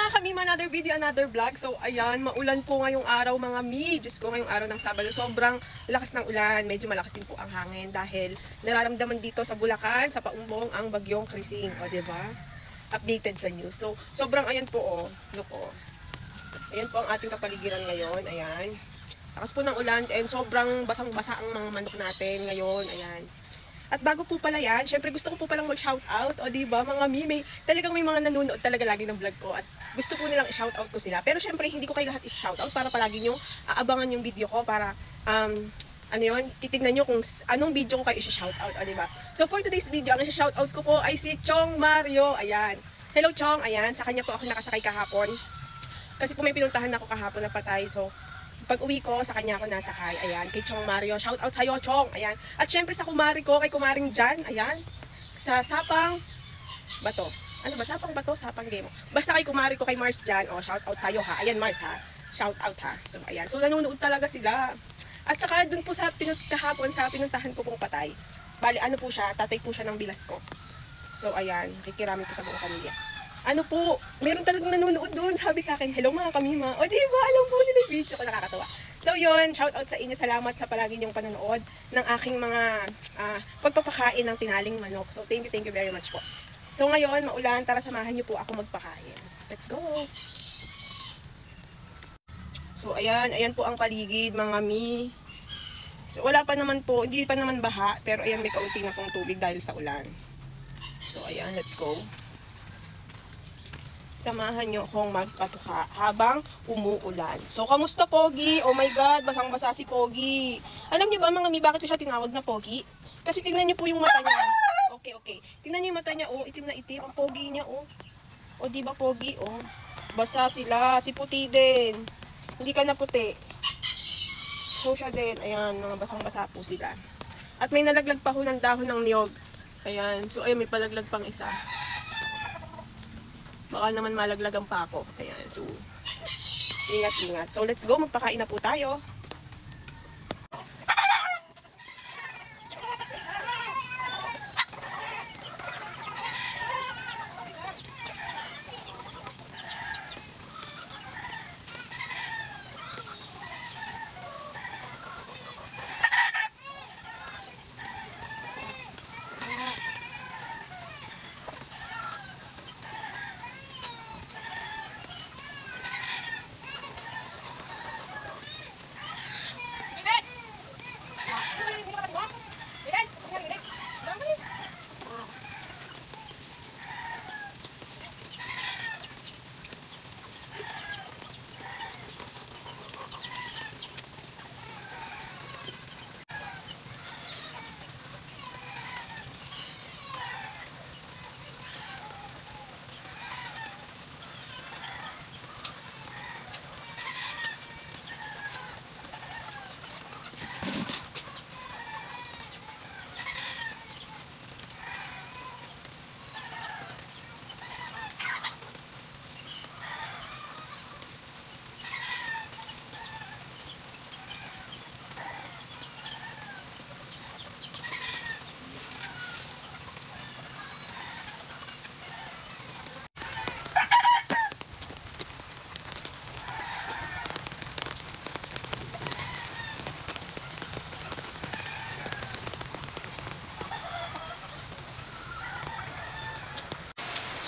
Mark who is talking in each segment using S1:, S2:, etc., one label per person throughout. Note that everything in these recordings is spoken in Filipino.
S1: mga kamima, another video, another vlog. So ayan, maulan po ngayong araw mga mi. Diyos ko, ngayong araw ng Sabado, sobrang lakas ng ulan. Medyo malakas din po ang hangin dahil nararamdaman dito sa Bulacan, sa Paumbong, ang bagyong Krising. O diba? Updated sa news. So sobrang ayan po oh. Look oh. Ayan po ang ating kapaligiran ngayon. Ayan. Lakas po ng ulan and sobrang basang-basa ang mga manok natin ngayon. Ayan. At bago po pala yan, syempre gusto ko po palang mag-shoutout. O diba mga mi, talagang may mga nanonood talaga lagi ng vlog ko. At gusto po nilang i-shoutout ko sila. Pero syempre hindi ko kayo lahat i-shoutout para palagi nyo aabangan yung video ko. Para, ano yun, titignan nyo kung anong video ko kayo i-shoutout. O diba? So for today's video, ang i-shoutout ko po ay si Chong Mario. Ayan. Hello Chong. Ayan. Sa kanya po ako nakasakay kahapon. Kasi po may pinuntahan ako kahapon na patay. So, pag uwi ko, sa kanya ako nasakay. Ayan, kay Chong Mario. Shout out sa'yo, Chong. Ayan. At syempre sa kumari ko, kay kumaring Jan. Ayan. Sa Sapang Bato. Ano ba? Sapang Bato? Sapang Demo. Basta kay kumari ko, kay Mars Jan. O, shout out sa'yo ha. Ayan, Mars ha. Shout out ha. So, ayan. So, nanonood talaga sila. At saka dun po sa kahapon, sa pinuntahan ko pong patay. Bali, ano po siya? Tatay po siya ng bilas ko. So, ayan. Kikiramin ko sa buong pamilya. Ano po, meron talagang nanonood doon. Sabi sa akin, hello mga kamima. O diba, alam po nila yung video ko, nakakatawa. So yun, shout out sa inyo. Salamat sa palagi niyong panonood ng aking mga pagpapakain ng tinaling manok. So thank you very much po. So ngayon, maulan, tara samahan niyo po ako magpakain. Let's go! So ayan, ayan po ang paligid mga mi. So wala pa naman po, hindi pa naman baha. Pero ayan, may kaunti na pong tubig dahil sa ulan. So ayan, let's go. Samahan nyo akong magpatuka habang umuulan. So, kamusta Pogi? Oh my God, basang-basa si Pogi. Alam niyo ba mga mi, bakit ko siya tinawag na Pogi? Kasi tingnan niyo po yung mata niya. Okay. Tingnan niyo yung mata niya, oh, itim na itim. Ang Pogi niya, oh. Oh, di ba Pogi, oh. Basa sila, si puti din. Hindi ka na puti. So, siya din. Ayan, mga basang-basa po sila. At may nalaglag pa ho ng dahon ng niyog. Ayan, so ayan, may palaglag pang isa. Baka naman malaglagan pa ako. Ayan, so, ingat-ingat. So, let's go. Magpakain na po tayo.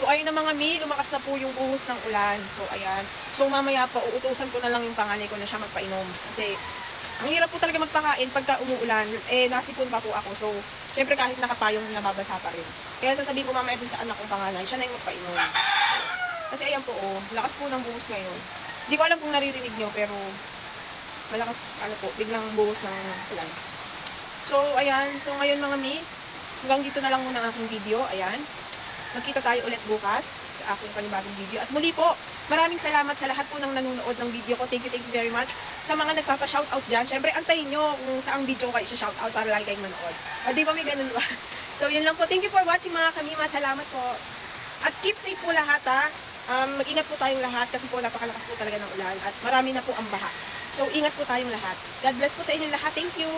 S1: So, ayun na mga mi, lumakas na po yung buhos ng ulan. So, ayan. So, mamaya po, uutusan ko na lang yung panganay ko na siya magpainom. Kasi, ang hirap po talaga magpakain pagka umuulan. Eh, nasipon pa po ako. So, syempre kahit nakapayong, nababasa pa rin. Kaya sasabihin ko mamaya dun sa anak kong panganay, siya na yung magpainom. Kasi ayan po, oh, lakas po ng buhos ngayon. Hindi ko alam kung naririnig nyo, pero malakas, ano po, biglang buhos ng ulan. So, ayan. So, ngayon mga mi, hanggang dito na lang muna ang aking video. Ayan. Magkita tayo ulit bukas sa aking panibagong video. At muli po, maraming salamat sa lahat po ng nanonood ng video ko. Thank you very much. Sa mga nagpapa-shoutout dyan, syempre antayin nyo kung saang video ko kayo shoutout para lagi kayong manood. O di ba may ganun ba? So yun lang po. Thank you for watching mga kamima. Salamat po. At keep safe po lahat ha. Mag-ingat po tayong lahat kasi po napakalakas po talaga ng ulan. At marami na po ang baha. So ingat po tayong lahat. God bless po sa inyo lahat. Thank you.